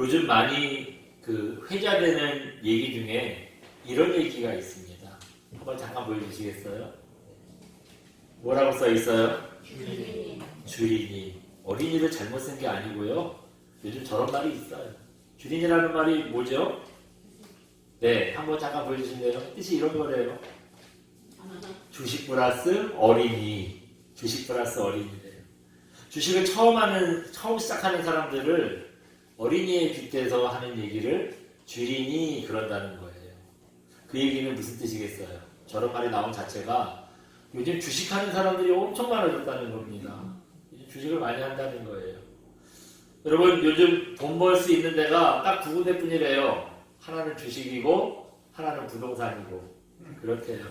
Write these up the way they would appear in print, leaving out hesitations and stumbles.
요즘 많이 그 회자되는 얘기 중에 이런 얘기가 있습니다. 한번 잠깐 보여주시겠어요? 뭐라고 써 있어요? 주린이. 어린이를 잘못 쓴 게 아니고요. 요즘 저런 말이 있어요. 주린이라는 말이 뭐죠? 네, 한번 잠깐 보여주실래요? 뜻이 이런 거래요. 주식 플러스 어린이. 주식 플러스 어린이래요. 주식을 처음 시작하는 사람들을 어린이에 빗대서 하는 얘기를 주린이 그런다는 거예요. 그 얘기는 무슨 뜻이겠어요? 저런 말이 나온 자체가 요즘 주식하는 사람들이 엄청 많아졌다는 겁니다. 주식을 많이 한다는 거예요. 여러분, 요즘 돈 벌 수 있는 데가 딱 두 군데뿐이래요. 하나는 주식이고 하나는 부동산이고. 그렇대요.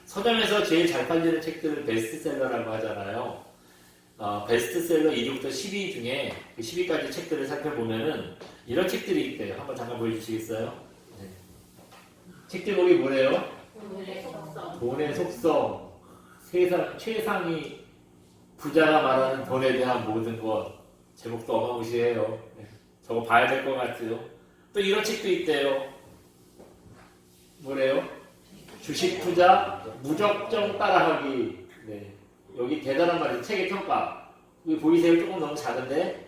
서점에서 제일 잘 팔리는 책들을 베스트셀러라고 하잖아요. 베스트셀러 1위부터 10위 중에 그 10위까지 책들을 살펴보면은 이런 책들이 있대요. 한번 잠깐 보여주시겠어요? 네. 책 제목이 뭐래요? 돈의 속성. 세상 최상위 부자가 말하는 돈에 대한 모든 것. 제목도 어마무시해요. 네. 저거 봐야 될 것 같아요. 또 이런 책도 있대요. 뭐래요? 주식 투자 무적정 따라하기. 네. 여기 대단한 말이에요. 책의 평가. 여기 보이세요? 조금 너무 작은데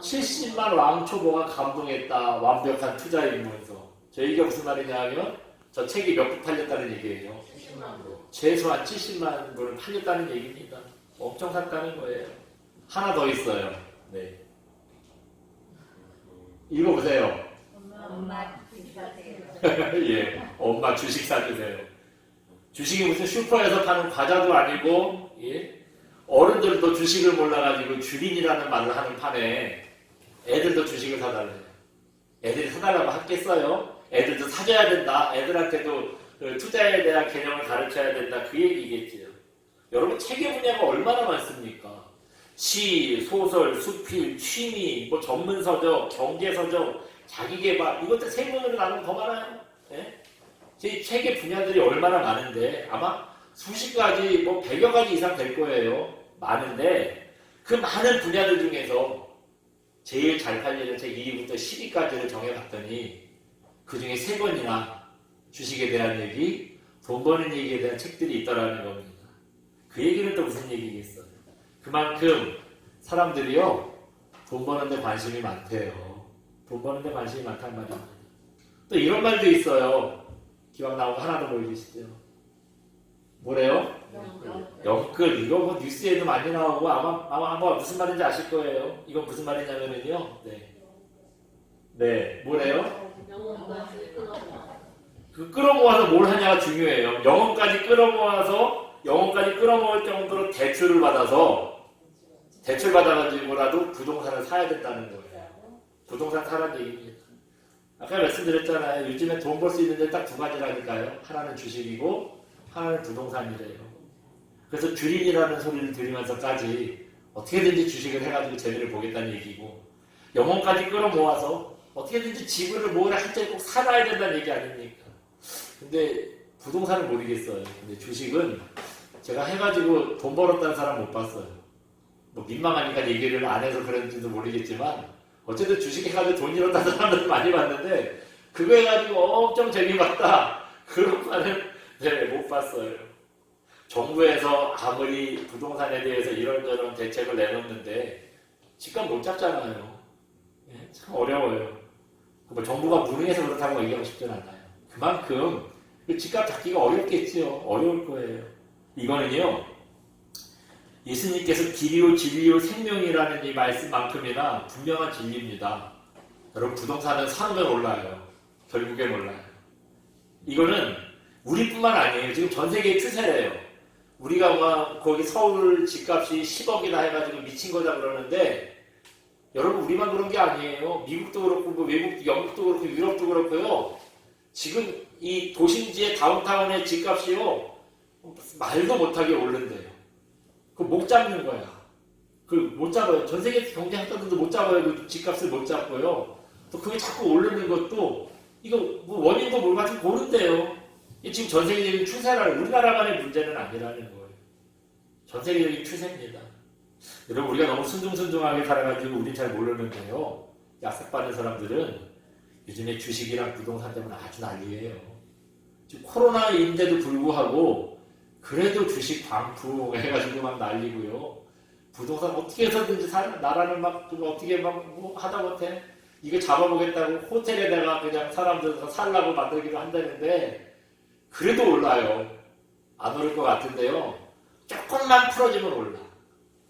70만 왕초보가 감동했다. 완벽한 투자 입문서. 저 얘기가 무슨 말이냐 하면 저 책이 몇 부 팔렸다는 얘기예요. 70만 부. 최소한 70만 부를 팔렸다는 얘기입니다. 엄청 샀다는 거예요. 하나 더 있어요. 네. 읽어보세요. 엄마 주식 사세요. 예, 엄마 주식 사주세요. 주식이 무슨 슈퍼에서 파는 과자도 아니고, 예? 어른들도 주식을 몰라가지고 주린이라는 말을 하는 판에 애들도 주식을 사달래요. 애들이 사달라고 하겠어요? 애들도 사줘야 된다. 애들한테도 투자에 대한 개념을 가르쳐야 된다. 그 얘기겠지요. 여러분, 책의 분야가 얼마나 많습니까? 시, 소설, 수필, 취미, 뭐 전문서적, 경제서적, 자기계발, 이것들 세문으로 나누면 더 많아요. 예? 제 책의 분야들이 얼마나 많은데 아마 수십 가지, 뭐 100여 가지 이상 될 거예요. 많은데 그 많은 분야들 중에서 제일 잘 팔리는 책 2위부터 10위까지를 정해봤더니 그 중에 3권이나 주식에 대한 얘기, 돈 버는 얘기에 대한 책들이 있더라는 겁니다. 그 얘기는 또 무슨 얘기겠어요? 그만큼 사람들이요, 돈 버는데 관심이 많대요. 돈 버는데 관심이 많다는 말입니다. 또 이런 말도 있어요. 기왕 나오고 하나 더 보여주시죠. 뭐래요? 영끌. 이거 뭐 뉴스에도 많이 나오고 아마 무슨 말인지 아실 거예요. 이건 무슨 말이냐면요. 네. 뭐래요? 그 끌어모아서 뭘 하냐가 중요해요. 영혼까지 끌어모아서 영혼까지 끌어모을 정도로 대출을 받아서 대출 받아가지고라도 부동산을 사야 된다는 거예요. 부동산 사라는 얘기입니다. 아까 말씀드렸잖아요. 요즘에 돈 벌 수 있는데 딱 두 가지라니까요. 하나는 주식이고 하나는 부동산이래요. 그래서 주린이라는 소리를 들으면서까지 어떻게든지 주식을 해가지고 재미를 보겠다는 얘기고 영혼까지 끌어모아서 어떻게든지 지분을 모으라 할 때 꼭 사놔야 된다는 얘기 아닙니까? 근데 부동산은 모르겠어요. 근데 주식은 제가 해가지고 돈 벌었다는 사람 못 봤어요. 뭐 민망하니까 얘기를 안 해서 그런지도 모르겠지만 어쨌든 주식 해가지고 돈 잃었다는 사람들 많이 봤는데 그거 해가지고 엄청 재미봤다. 그런 말은 못 봤어요. 정부에서 아무리 부동산에 대해서 이런저런 대책을 내놓는데 집값 못 잡잖아요. 참 어려워요. 뭐 정부가 무능해서 그렇다고 얘기하고 싶진 않아요. 그만큼 집값 잡기가 어렵겠지요. 어려울 거예요. 이거는요, 예수님께서 길이요 진리요 생명이라는 이 말씀만큼이나 분명한 진리입니다. 여러분, 부동산은 사면 올라요. 결국엔 올라요. 이거는 우리뿐만 아니에요. 지금 전 세계의 추세래요. 우리가 막 거기 서울 집값이 10억이나 해가지고 미친 거다 그러는데 여러분, 우리만 그런 게 아니에요. 미국도 그렇고 뭐 외국도, 영국도 그렇고 유럽도 그렇고요. 지금 이 도심지의 다운타운의 집값이요, 말도 못하게 오른대요. 그거 못 잡는 거야. 그 못 잡아요. 전 세계 경제학자들도 못 잡아요. 그 집값을 못 잡고요. 또 그게 자꾸 오르는 것도 이거 뭐 원인도 모르겠지만 모른대요. 지금 전 세계적인 추세라 우리나라만의 문제는 아니라는 거예요. 전 세계적인 추세입니다. 여러분, 우리가 너무 순둥순둥하게 살아가지고 우린 잘 모르는데요. 약삭받는 사람들은 요즘에 주식이랑 부동산 때문에 아주 난리예요. 지금 코로나인데도 불구하고 그래도 주식 광풍 해가지고 막 난리고요. 부동산 어떻게 해서든지 나라는 막 어떻게 막뭐 하다못해 이거 잡아보겠다고 호텔에다가 그냥 사람들 살라고 만들기도 한다는데 그래도 올라요. 안 오를 것 같은데요. 조금만 풀어지면 올라.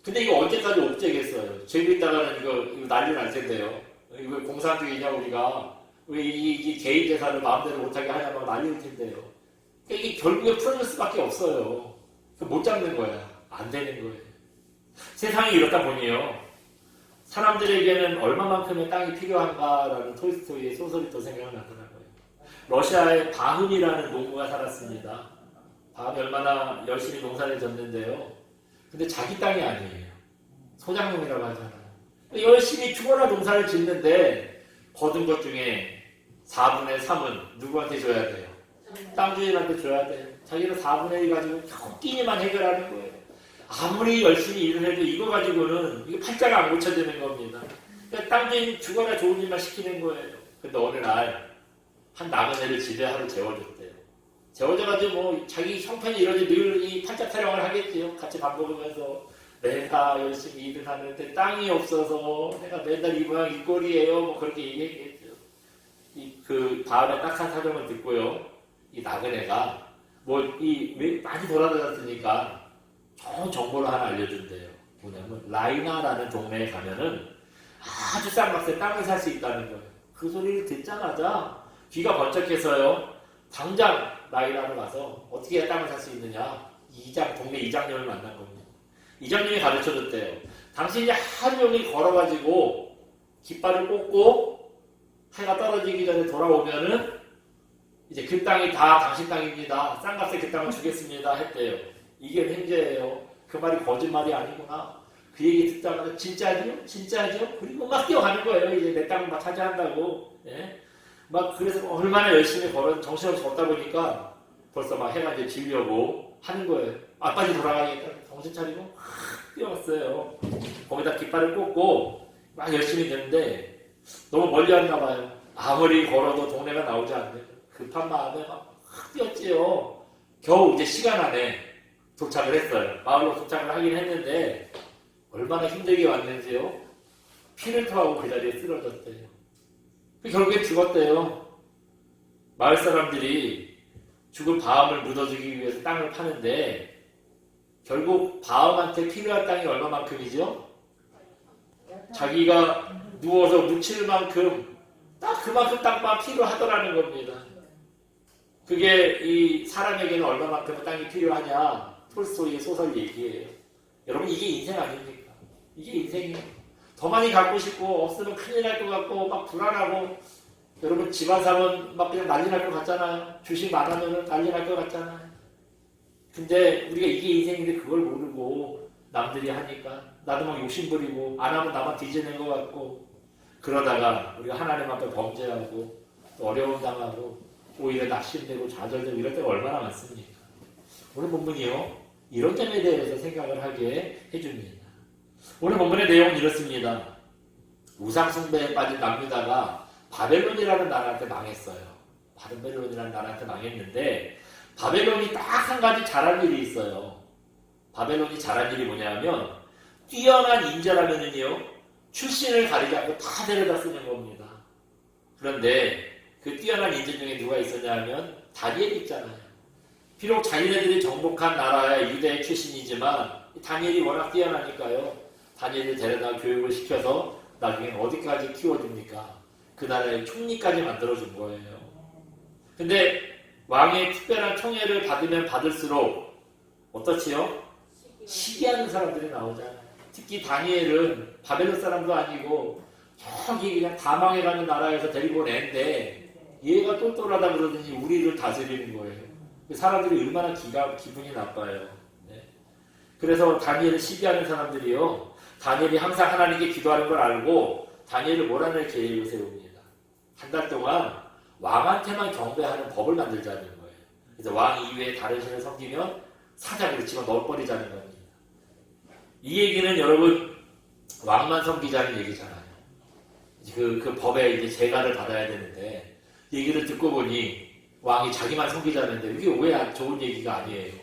근데 이거 언제까지 옵제겠어요? 재밌다가는 이거 난리 날 텐데요. 이거 공산주의냐 우리가 왜 이 개인 재산을 마음대로 못하게 하냐 막 난리일 텐데요. 그러니까 이게 결국에 풀어질 수밖에 없어요. 못 잡는 거야. 안 되는 거예요. 세상이 이렇다 보니요. 사람들에게는 얼마만큼의 땅이 필요한가라는 톨스토이의 소설이 또 생각나더라고요. 러시아의 바흐이라는 농부가 살았습니다. 바흐이 얼마나 열심히 농사를 졌는데요. 근데 자기 땅이 아니에요. 소작농이라고 하잖아요. 열심히 죽어라 농사를 짓는데 거둔 것 중에 4분의 3은 누구한테 줘야 돼요? 땅 주인한테 줘야 돼요. 자기는 4분의 1 가지고 끼니만 해결하는 거예요. 아무리 열심히 일을 해도 이거 가지고는 이거 팔자가 안 고쳐지는 겁니다. 그러니까 땅 주인 죽어라 좋은 일만 시키는 거예요. 근데 어느 날 한 나그네를 집에 하루 재워줬대요. 재워져가지고 뭐 자기 형편이 이러지 늘 이 팔자 타령을 하겠지요. 같이 밥 먹으면서 내가 열심히 일을 하는데 땅이 없어서 내가 맨날 이 모양 이 꼴이에요. 뭐 그렇게 얘기했겠죠. 그 다음에 딱한 사정을 듣고요. 이 나그네가 많이 돌아다녔으니까 좋은 정보를 하나 알려준대요. 뭐냐면 라이나라는 동네에 가면은 아주 싼 값에 땅을 살 수 있다는 거예요. 그 소리를 듣자마자 귀가 번쩍해서요. 당장 라이나로 가서 어떻게 해야 땅을 살 수 있느냐. 동네 이장님을 만난 겁니다. 이장님이 가르쳐줬대요. 당신이 하루 종일 걸어가지고 깃발을 꽂고 해가 떨어지기 전에 돌아오면은 이제 그 땅이 다 당신 땅입니다. 싼 값에 그 땅을 주겠습니다. 했대요. 이게 횡재예요. 그 말이 거짓말이 아니구나. 그 얘기 듣자마자 진짜죠? 진짜죠? 그리고 막 뛰어가는 거예요. 이제 내 땅을 막 차지한다고. 예? 막 그래서 얼마나 열심히 정신없이 걷다 보니까 벌써 막 해가 이제 지려고 하는 거예요. 아, 빨리 돌아가야겠다. 정신 차리고 뛰어갔어요. 거기다 깃발을 꽂고 막 열심히 됐는데 너무 멀리 왔나 봐요. 아무리 걸어도 동네가 나오지 않네. 급한 마음에 막 뛰었지요. 겨우 이제 시간 안에 도착을 했어요. 마을로 도착을 하긴 했는데 얼마나 힘들게 왔는지요. 피를 토하고 그 자리에 쓰러졌대요. 결국에 죽었대요. 마을 사람들이 죽은 바음을 묻어주기 위해서 땅을 파는데 결국 바음한테 필요한 땅이 얼마만큼이죠? 자기가 누워서 묻힐 만큼 딱 그만큼 땅만 필요하더라는 겁니다. 그게 이 사람에게는 얼마만큼의 땅이 필요하냐. 톨스토이의 소설 얘기예요. 여러분 이게 인생 아닙니까? 이게 인생이에요. 더 많이 갖고 싶고 없으면 큰일 날 것 같고 막 불안하고 여러분 집안 사면 막 그냥 난리 날 것 같잖아요. 주식 많으면 난리 날 것 같잖아요. 근데 우리가 이게 인생인데 그걸 모르고 남들이 하니까 나도 막 욕심부리고 안 하면 나만 뒤지는 것 같고 그러다가 우리가 하나님 앞에 범죄하고 또 어려움 당하고 오히려 낙심되고 좌절되고 이럴 때가 얼마나 많습니까? 오늘 본문이요. 이런 점에 대해서 생각을 하게 해줍니다. 오늘 본문의 내용은 이렇습니다. 우상숭배에 빠진 남유다가 바벨론이라는 나라한테 망했어요. 바벨론이라는 나라한테 망했는데 바벨론이 딱 한 가지 잘한 일이 있어요. 바벨론이 잘한 일이 뭐냐면 뛰어난 인재라면은요 출신을 가리지 않고 다 데려다 쓰는 겁니다. 그런데 그 뛰어난 인재 중에 누가 있었냐 하면 다니엘이 있잖아요. 비록 자기네들이 정복한 나라의 유대 출신이지만 다니엘이 워낙 뛰어나니까요. 다니엘을 데려다 교육을 시켜서 나중에 어디까지 키워줍니까? 그 나라의 총리까지 만들어준 거예요. 근데 왕의 특별한 총애를 받으면 받을수록 어떻지요? 시기하는 사람들이 나오잖아요. 특히 다니엘은 바벨론 사람도 아니고 저기 그냥 다 망해가는 나라에서 데리고 온 애인데 얘가 똘똘하다 그러더니 우리를 다스리는 거예요. 사람들이 얼마나 기분이 나빠요. 네. 그래서 다니엘을 시기하는 사람들이요. 다니엘이 항상 하나님께 기도하는 걸 알고 다니엘을 몰아낼 계획을 세웁니다. 한 달 동안 왕한테만 경배하는 법을 만들자는 거예요. 그래서 왕 이외에 다른 신을 섬기면 사자로 집어 넣어버리자는 겁니다. 이 얘기는 여러분 왕만 섬기자는 얘기잖아요. 그 법에 이제 재가를 받아야 되는데 얘기를 듣고 보니 왕이 자기만 섬기자는데 이게 왜 좋은 얘기가 아니에요.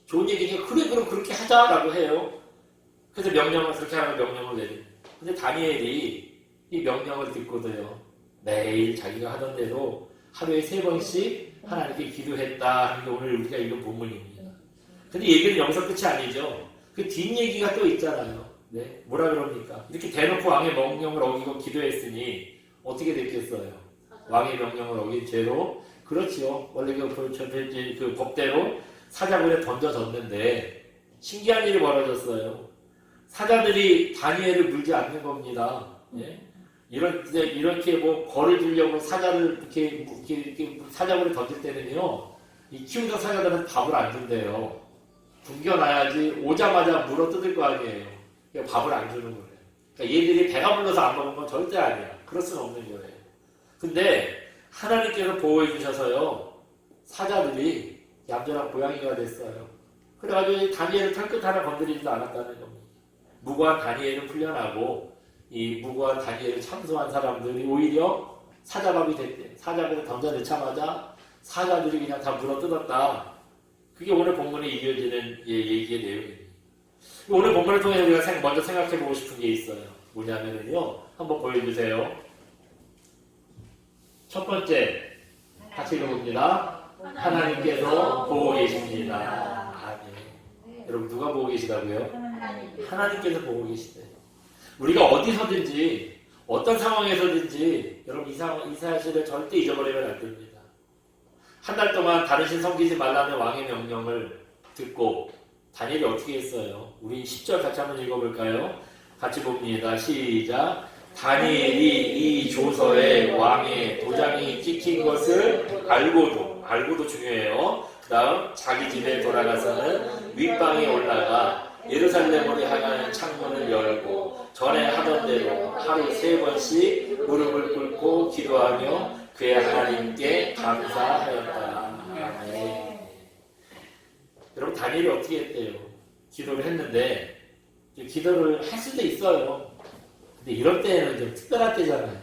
좋은 얘기니까 그래 그럼 그렇게 하자라고 해요. 그래서 명령을 그렇게 하는 명령을 내립니다. 근데 다니엘이 이 명령을 듣고도요 매일 자기가 하던 대로 하루에 3번씩 하나님께 기도했다 하는 게 오늘 우리가 읽은 본문입니다. 근데 얘기는 여기서 끝이 아니죠. 그 뒷얘기가 또 있잖아요. 네, 뭐라 그럽니까? 이렇게 대놓고 왕의 명령을 어기고 기도했으니 어떻게 됐겠어요? 왕의 명령을 어긴 죄로 그렇지요. 원래 그 법대로 사자굴에 던져졌는데 신기한 일이 벌어졌어요. 사자들이 다니엘을 물지 않는 겁니다. 예? 이렇게 뭐 벌을 주려고 사자를 이렇게 사자굴에 던질 때는요, 이 키우던 사자들은 밥을 안 준대요. 굶겨놔야지 오자마자 물어 뜯을 거 아니에요. 그러니까 밥을 안 주는 거예요. 그러니까 얘들이 배가 불러서 안 먹은 건 절대 아니야. 그럴 수는 없는 거예요. 근데 하나님께서 보호해 주셔서요, 사자들이 얌전한 고양이가 됐어요. 그래가지고 다니엘을 털끝 하나 건드리지도 않았다는 겁니다. 무고한 다니엘은 풀려나고 이 무고한 다니엘을 참소한 사람들이 오히려 사자밥이 됐대. 사자밥을 던져내자마자 사자들이 그냥 다 물어뜯었다. 그게 오늘 본문에 이어지는 얘기의 내용입니다. 오늘 본문을 통해서 우리가 먼저 생각해보고 싶은 게 있어요. 뭐냐면요, 한번 보여주세요. 첫 번째, 같이 읽어봅니다. 하나님께서 보고 계십니다. 아멘. 여러분 누가 보고 계시다고요? 하나님께서 보고 계시대요. 우리가 어디서든지 어떤 상황에서든지 여러분 이 사실을 절대 잊어버리면 안 됩니다. 한 달 동안 다른 신 섬기지 말라는 왕의 명령을 듣고 다니엘이 어떻게 했어요? 우리 10절 같이 한번 읽어볼까요? 같이 봅니다. 시작. 다니엘이 이 조서에 왕의 도장이 찍힌 것을 알고도 중요해요. 그 다음 자기 집에 돌아가서는 윗방에 올라가 예루살렘으로 향하는 창문을 열고 전에 하던 대로 하루 3번씩 무릎을 꿇고 기도하며 그의 하나님께 감사하였다. 아멘. 여러분 다니엘이 어떻게 했대요? 기도를 했는데 기도를 할 수도 있어요. 근데 이런 때에는 좀 특별할 때잖아요.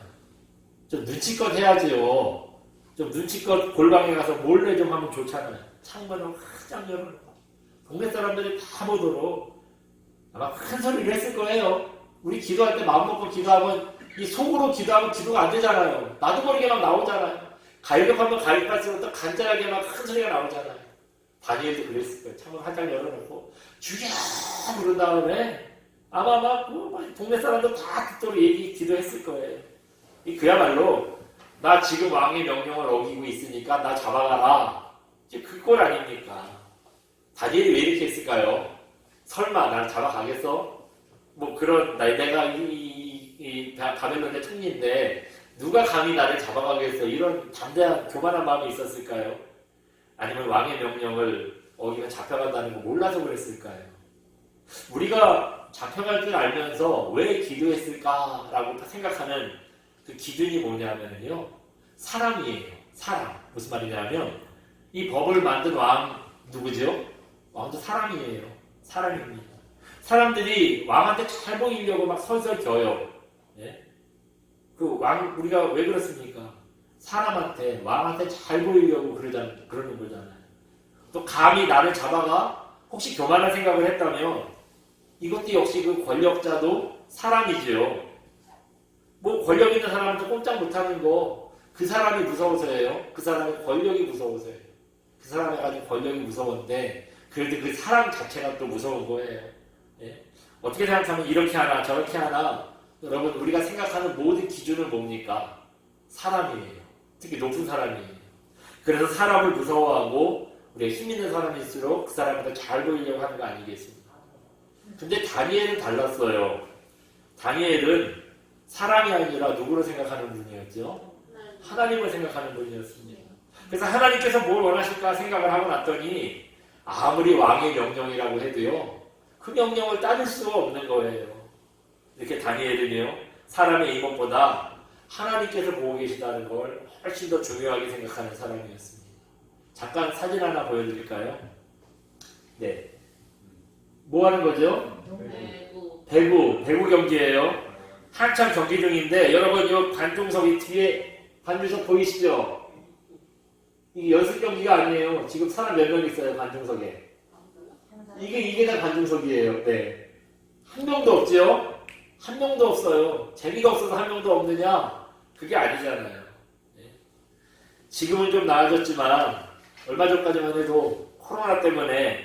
좀 눈치껏 해야지요. 좀 눈치껏 골방에 가서 몰래 좀 하면 좋잖아요. 창문을 확 열어놓고 동네 사람들이 다 보도록 아마 큰 소리를 했을 거예요. 우리 기도할 때 마음 먹고 기도하면 이 속으로 기도하면 기도가 안 되잖아요. 나도 모르게 막 나오잖아요. 가입하면 가입할수록 또 간절하게 막 큰 소리가 나오잖아요. 다니엘도 그랬을 거예요. 창문 활짝 열어놓고 죽여 부른 다음에 아마 막 동네 사람들 다 듣도록 기도했을 거예요. 그야말로 나 지금 왕의 명령을 어기고 있으니까 나 잡아가라. 이제 그 꼴 아닙니까? 다니엘이 왜 이렇게 했을까요? 설마 나를 잡아가겠어? 뭐 그런 내가 이 바벨론의 총리인데 누가 감히 나를 잡아가겠어? 이런 담대한 교만한 마음이 있었을까요? 아니면 왕의 명령을 어기면 잡혀간다는 거 몰라서 그랬을까요? 우리가 잡혀갈 줄 알면서 왜 기도했을까라고 생각하는 그 기준이 뭐냐면요, 사람이에요. 사람. 무슨 말이냐면 이 법을 만든 왕 누구죠? 왕도 사람이에요. 사람입니다. 사람들이 왕한테 잘 보이려고 막 설설 겨요. 예? 그 왕 우리가 왜 그렇습니까? 사람한테 왕한테 잘 보이려고 그러는 거잖아요. 또 감히 나를 잡아가 혹시 교만한 생각을 했다면 이것도 역시 그 권력자도 사람이지요. 뭐 권력 있는 사람한테 꼼짝 못하는 거 그 사람이 무서워서예요. 그 사람의 권력이 무서워서예요. 그 사람이 가진 권력이 무서운데 그래도 그 사람 자체가 또 무서운 거예요. 예? 어떻게 생각하면 이렇게 하나 저렇게 하나 여러분 우리가 생각하는 모든 기준은 뭡니까? 사람이에요. 특히 높은 사람이에요. 그래서 사람을 무서워하고 우리가 힘 있는 사람일수록 그 사람한테 잘 보이려고 하는 거 아니겠습니까? 근데 다니엘은 달랐어요. 다니엘은 사람이 아니라 누구를 생각하는 분이었죠? 하나님을 생각하는 분이었습니다. 그래서 하나님께서 뭘 원하실까 생각을 하고 났더니 아무리 왕의 명령이라고 해도요, 그 명령을 따를 수가 없는 거예요. 이렇게 다니엘은요, 사람의 이목보다 하나님께서 보고 계시다는 걸 훨씬 더 중요하게 생각하는 사람이었습니다. 잠깐 사진 하나 보여드릴까요? 네. 뭐 하는 거죠? 배구 경기예요. 한참 경기 중인데 여러분 이 관중석이 뒤에 관중석 보이시죠? 이게 연습 경기가 아니에요. 지금 사람 몇 명 있어요 관중석에. 이게 다 관중석이에요. 네. 한 명도 없지요? 한 명도 없어요. 재미가 없어서 한 명도 없느냐? 그게 아니잖아요. 네. 지금은 좀 나아졌지만 얼마 전까지만 해도 코로나 때문에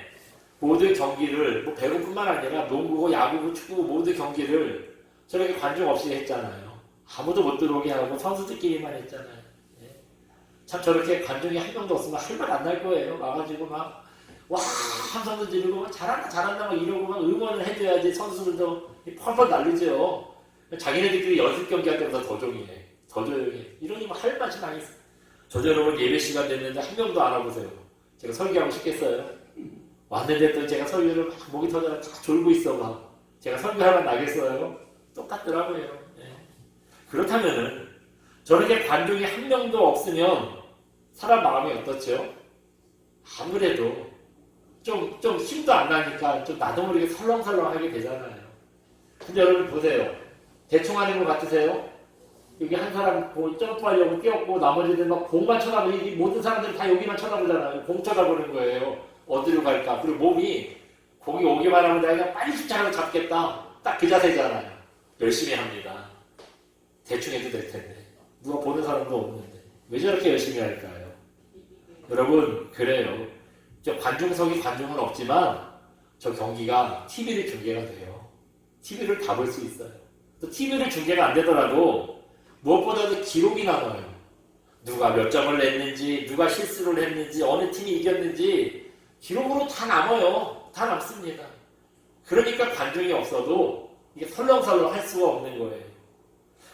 모든 경기를 뭐 배구뿐만 아니라 농구고 야구고 축구고 모든 경기를 저렇게 관중 없이 했잖아요. 아무도 못 들어오게 하고 선수들끼리만 했잖아요. 네. 참 저렇게 관중이 한 명도 없으면 할 말 안 날 거예요. 와가지고 막 와 함성도 지르고 막 잘한다 잘한다 막 이러고 막 응원을 해줘야지 선수들도 펄펄 날리죠. 자기네들끼리 연습 경기 할 때보다 더 조용해. 더 조용해. 이러니 막 할 맛이 많이 있어. 저도 여러분 예배 시간 됐는데 한 명도 안 와보세요. 제가 설교하고 싶겠어요? 왔는데 또 제가 설교를 막 목이 터져서 다 졸고 있어 막. 제가 설교하면 나겠어요? 똑같더라고요. 네. 그렇다면은 저렇게 관중이 한 명도 없으면 사람 마음이 어떻죠? 아무래도 좀 힘도 안 나니까 좀 나도 모르게 설렁설렁하게 되잖아요. 근데 여러분 보세요. 대충 하는 것 같으세요? 여기 한 사람 점프하려고 뛰었고 나머지들 막 공만 쳐다보고 이 모든 사람들이 다 여기만 쳐다보잖아요. 공 쳐다보는 거예요. 어디로 갈까? 그리고 몸이 공이 오기만 하면 내가 그냥 빨리 숫자로 잡겠다. 딱 그 자세잖아요. 열심히 합니다. 대충 해도 될 텐데. 누가 보는 사람도 없는데. 왜 저렇게 열심히 할까요? 여러분 그래요. 저 관중석이 관중은 없지만 저 경기가 TV를 중계가 돼요. TV를 다 볼 수 있어요. 또 TV를 중계가 안 되더라도 무엇보다도 기록이 남아요. 누가 몇 점을 냈는지, 누가 실수를 했는지, 어느 팀이 이겼는지 기록으로 다 남아요. 다 남습니다. 그러니까 관중이 없어도 이게 설렁설렁 할 수가 없는 거예요.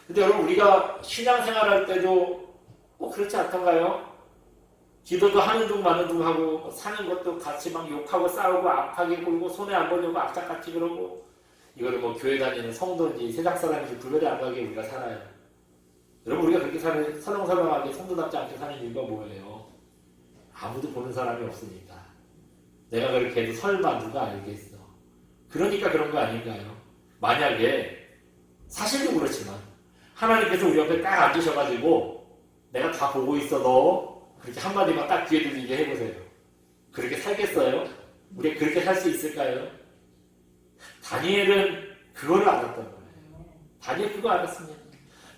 근데 여러분 우리가 신앙생활 할 때도 그렇지 않던가요? 기도도 하는 둥 마는 둥 하고 사는 것도 같이 막 욕하고 싸우고 악하게 굴고 손해 안 보려고 악착같이 그러고 이거는 뭐 교회 다니는 성도인지 세상 사람인지 구별이 안 가게 우리가 살아요. 여러분 우리가 그렇게 설렁설렁하게 성도답지 않게 사는 이유가 뭐예요? 아무도 보는 사람이 없으니까. 내가 그렇게 해도 설마 누가 알겠어. 그러니까 그런 거 아닌가요? 만약에 사실도 그렇지만 하나님께서 우리 옆에 딱 앉으셔가지고 내가 다 보고 있어 너 그렇게 한마디만 딱 귀에 들리게 해보세요. 그렇게 살겠어요? 우리가 그렇게 살 수 있을까요? 다니엘은 그거를 알았던 거예요. 다니엘 그거 알았습니다.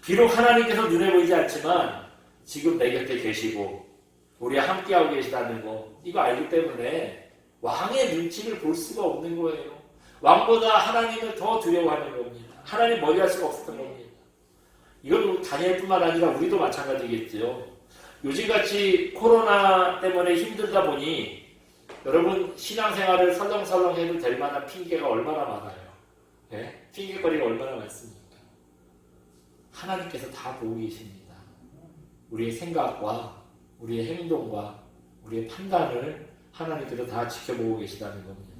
비록 하나님께서 눈에 보이지 않지만 지금 내 곁에 계시고 우리와 함께하고 계시다는 거 이거 알기 때문에 왕의 눈치를 볼 수가 없는 거예요. 왕보다 하나님을 더 두려워하는 겁니다. 하나님 멀리할 수가 없었던 겁니다. 이건 다니엘뿐만 아니라 우리도 마찬가지겠죠. 요즘같이 코로나 때문에 힘들다 보니 여러분 신앙생활을 설렁설렁 해도 될 만한 핑계가 얼마나 많아요. 네? 핑계거리가 얼마나 많습니까? 하나님께서 다 보고 계십니다. 우리의 생각과 우리의 행동과 우리의 판단을 하나님께서 다 지켜보고 계시다는 겁니다.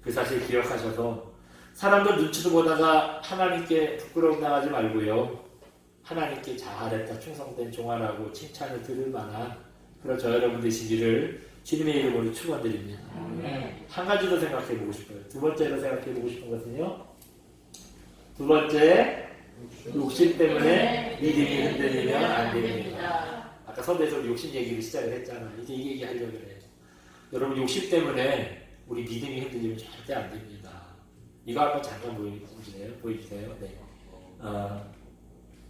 그 사실 기억하셔서 사람들 눈치도 보다가 하나님께 부끄러움 당하지 말고요. 하나님께 잘했다 충성된 종아라고 칭찬을 들을 만한 그런 저 여러분 되시기를 주님의 이름으로 축원드립니다. 한 가지 더 생각해 보고 싶어요. 두 번째로 생각해 보고 싶은 것은요. 두 번째 욕심 때문에 믿음이 흔들리면 안 됩니다. 아까 선배에서 욕심 얘기를 시작을 했잖아요. 이제 이 얘기 하려고 그래요. 여러분 욕심 때문에 우리 믿음이 흔들리면 절대 안 됩니다. 이거 한번 잠깐 보여주세요. 네.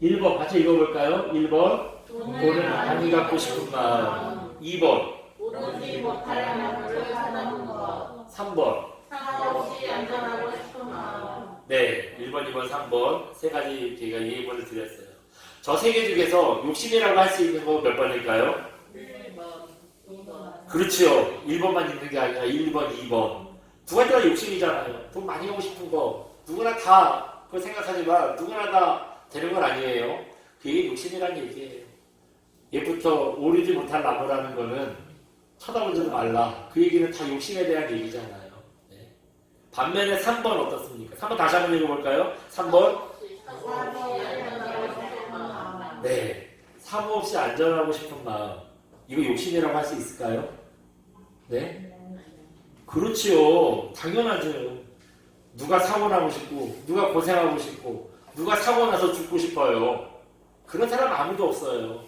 1번 같이 읽어볼까요? 1번 돈을 많이 갖고 싶은 마음. 2번 오로지 못하려면 불가능한 것. 3번 사고 없이 안전하고 싶은 마음. 네, 1번, 2번, 3번 세 가지 제가 예문을 드렸어요. 저 세 개 중에서 욕심이라고 할 수 있는 거 몇 번일까요? 1번, 2번. 그렇죠. 1번만 있는 게 아니라 1번, 2번. 두 가지가 욕심이잖아요. 돈 많이 갖고 싶은 거. 누구나 다 그걸 생각하지만 누구나 다 되는 건 아니에요. 그게 욕심이라는 얘기예요. 예부터 오르지 못할 나무라는 거는 쳐다보지도 말라. 그 얘기는 다 욕심에 대한 얘기잖아요. 네. 반면에 3번 어떻습니까? 3번 다시 한번 읽어볼까요? 3번 네, 사무 없이 안전하고 싶은 마음. 이거 욕심이라고 할 수 있을까요? 네? 그렇지요. 당연하죠. 누가 사고 나고 싶고 누가 고생하고 싶고 누가 사고 나서 죽고 싶어요? 그런 사람 아무도 없어요.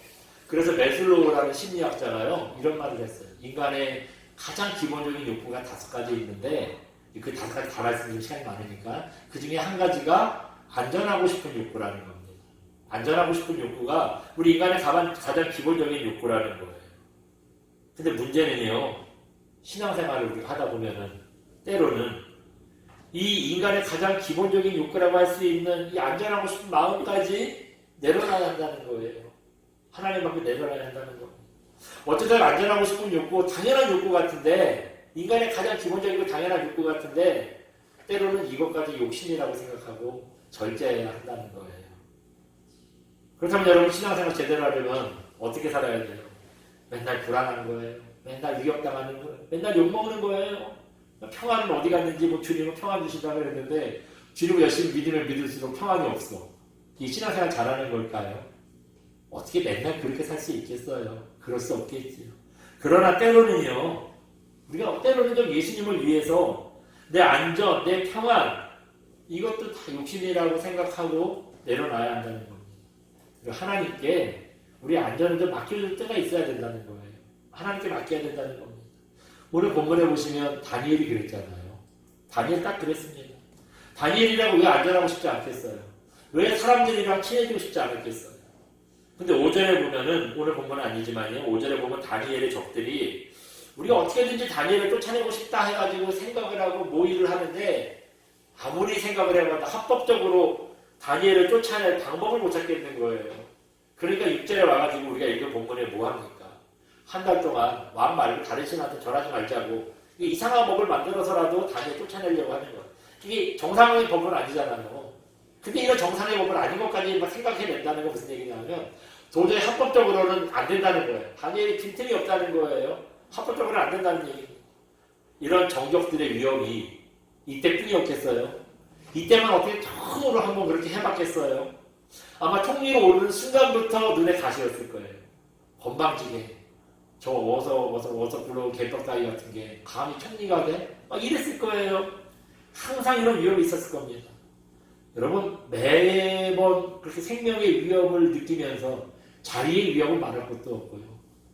그래서 매슬로우라는 심리학자가요, 이런 말을 했어요. 인간의 가장 기본적인 욕구가 5가지 있는데, 그 5가지 다 말씀드릴 시간이 많으니까, 그 중에 한 가지가 안전하고 싶은 욕구라는 겁니다. 안전하고 싶은 욕구가 우리 인간의 가장 기본적인 욕구라는 거예요. 근데 문제는요, 신앙생활을 우리가 하다 보면은, 때로는 이 인간의 가장 기본적인 욕구라고 할 수 있는 이 안전하고 싶은 마음까지 내려놔야 한다는 거예요. 하나님 앞에 내려놔야 한다는 겁니다. 어쨌든 안전하고 싶은 욕구, 당연한 욕구 같은데, 인간의 가장 기본적이고 당연한 욕구 같은데, 때로는 이것까지 욕심이라고 생각하고 절제해야 한다는 거예요. 그렇다면 여러분 신앙생활 제대로 하려면 어떻게 살아야 돼요? 맨날 불안한 거예요. 맨날 위협당하는 거예요. 맨날 욕먹는 거예요. 평안은 어디 갔는지, 주님은 평안 주신다고 그랬는데, 주님은 열심히 믿으면 믿을수록 평안이 없어. 이 신앙생활 잘하는 걸까요? 어떻게 맨날 그렇게 살 수 있겠어요? 그럴 수 없겠지요. 그러나 때로는요, 우리가 때로는 좀 예수님을 위해서 내 안전, 내 평안, 이것도 다 욕심이라고 생각하고 내려놔야 한다는 겁니다. 하나님께 우리 안전을 좀 맡겨줄 때가 있어야 된다는 거예요. 하나님께 맡겨야 된다는 겁니다. 오늘 본문에 보시면 다니엘이 그랬잖아요. 다니엘 딱 그랬습니다. 다니엘이라고 왜 안전하고 싶지 않겠어요? 왜 사람들이랑 친해지고 싶지 않았겠어요? 근데 5절에 보면은, 오늘 본문은 아니지만요, 5절에 보면 다니엘의 적들이 우리가 어떻게든지 다니엘을 쫓아내고 싶다 해가지고 생각을 하고 모의를 하는데, 아무리 생각을 해봐도 합법적으로 다니엘을 쫓아낼 방법을 못 찾겠는 거예요. 그러니까 6절에 와가지고 우리가 읽은 본문에 뭐 합니까? 한 달 동안 왕 말고 다른 신한테 절하지 말자고 이상한 법을 만들어서라도 다니엘 쫓아내려고 하는 거예요. 이게 정상의 법은 아니잖아요. 근데 이런 정상의 법은 아닌 것까지 생각해낸다는 건 무슨 얘기냐면 도저히 합법적으로는 안 된다는 거예요. 다니엘이 빈틈이 없다는 거예요. 합법적으로는 안 된다는 얘기예요. 이런 정적들의 위협이 이때뿐이었겠어요? 이때만 어떻게 처음으로 한번 그렇게 해봤겠어요? 아마 총리로 오르는 순간부터 눈에 가시였을 거예요. 건방지게. 저 어서 굴러 개떡다리 같은 게 감히 총리가 돼? 막 이랬을 거예요. 항상 이런 위협이 있었을 겁니다. 여러분 매번 그렇게 생명의 위협을 느끼면서 자리의 위협은 말할 것도 없고요.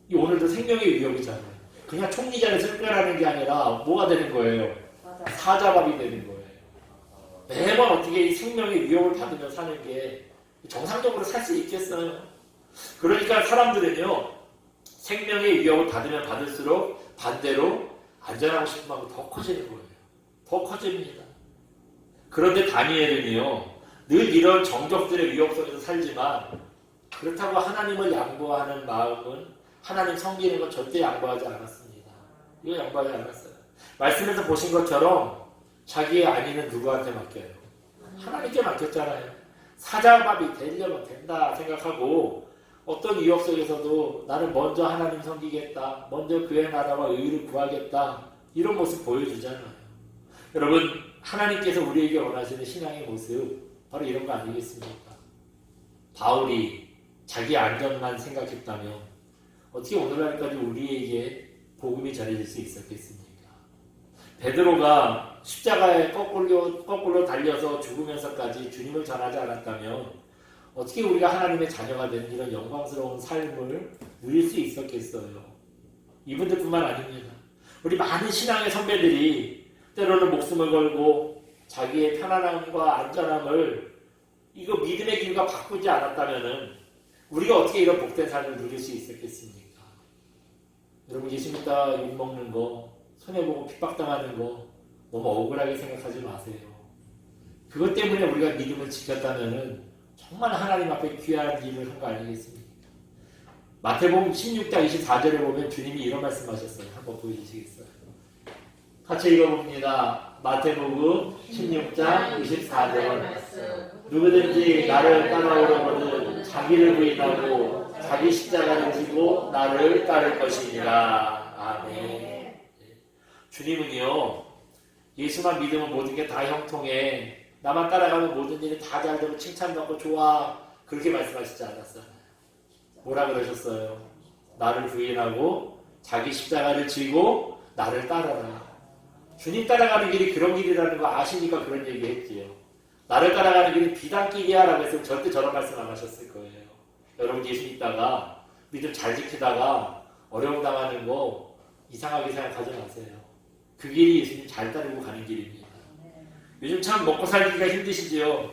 이 오늘도 생명의 위협이잖아요. 그냥 총리 자리에서 끌어라는 게 아니라 뭐가 되는 거예요? 사자밥이 되는 거예요. 매번 어떻게 이 생명의 위협을 받으며 사는 게 정상적으로 살 수 있겠어요? 그러니까 사람들은요, 생명의 위협을 받으면 받을수록 반대로 안전하고 싶은 마음이 더 커지는 거예요. 더 커집니다. 그런데 다니엘은요, 늘 이런 정적들의 위협 속에서 살지만 그렇다고 하나님을 양보하는 마음은 하나님 섬기는 건 절대 양보하지 않았습니다. 이거 양보하지 않았어요. 말씀에서 보신 것처럼 자기의 안위는 누구한테 맡겨요? 하나님께 맡겼잖아요. 사자밥이 되려면 된다 생각하고 어떤 위협 속에서도 나는 먼저 하나님 섬기겠다. 먼저 그의 나라와 의를 구하겠다. 이런 모습 보여주잖아요. 여러분 하나님께서 우리에게 원하시는 신앙의 모습 바로 이런 거 아니겠습니까? 바울이 자기 안전만 생각했다면 어떻게 오늘날까지 우리에게 복음이 전해질 수 있었겠습니까? 베드로가 십자가에 거꾸로 달려서 죽으면서까지 주님을 전하지 않았다면 어떻게 우리가 하나님의 자녀가 되는 이런 영광스러운 삶을 누릴 수 있었겠어요? 이분들뿐만 아닙니다. 우리 많은 신앙의 선배들이 때로는 목숨을 걸고 자기의 편안함과 안전함을 이거 믿음의 길과 바꾸지 않았다면 우리가 어떻게 이런 복된 삶을 누릴 수 있었겠습니까? 여러분 예수 믿다 욕먹는 거, 손해보고 핍박당하는 거 너무 억울하게 생각하지 마세요. 그것 때문에 우리가 믿음을 지켰다면 정말 하나님 앞에 귀한 일을 한 거 아니겠습니까? 마태복음 16장 24절에 보면 주님이 이런 말씀하셨어요. 한번 보여주시겠어요? 같이 읽어봅니다. 마태복음 16장 24절 누구든지 나를 따라오려거든 자기를 부인하고 자기 십자가를 지고 나를 따를 것이니라. 아멘. 주님은요, 예수만 믿으면 모든 게 다 형통해. 나만 따라가면 모든 일이 다 잘되고 칭찬받고 좋아. 그렇게 말씀하시지 않았어요. 뭐라 그러셨어요? 나를 부인하고 자기 십자가를 지고 나를 따라라. 주님 따라가는 길이 그런 길이라는 거 아시니까 그런 얘기 했지요. 나를 따라가는 길은 비단길이야 라고 했으면 절대 저런 말씀 안 하셨을 거예요. 여러분 예수 믿다가 믿음 잘 지키다가 어려움 당하는 거 이상하게 생각하지 마세요. 그 길이 예수님 잘 따르고 가는 길입니다. 요즘 참 먹고 살기가 힘드시지요.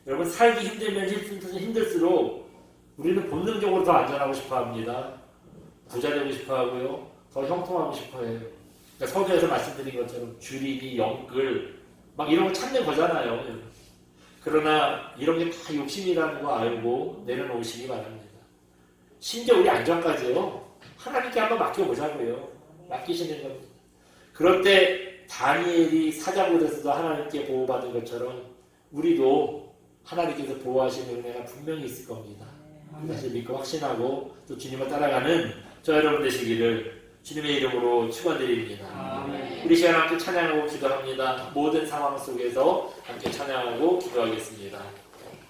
여러분 살기 힘들면 힘들수록 우리는 본능적으로 더 안전하고 싶어합니다. 부자 되고 싶어하고요. 더 형통하고 싶어해요. 그러니까 서두에서 말씀드린 것처럼 주리니 영끌 막 이런 거 찾는 거잖아요. 그러나 이런 게 다 욕심이라는 거 알고 내려놓으시기 바랍니다. 심지어 우리 안전까지요. 하나님께 한번 맡겨보자고요. 맡기시는 겁니다. 그럴 때 다니엘이 사자굴에서도 하나님께 보호받은 것처럼 우리도 하나님께서 보호하시는 은혜가 분명히 있을 겁니다. 사실 믿고 확신하고 또 주님을 따라가는 저 여러분 되시기를 주님의 이름으로 축원드립니다. 우리 시간 함께 찬양하고 기도합니다. 모든 상황 속에서 함께 찬양하고 기도하겠습니다.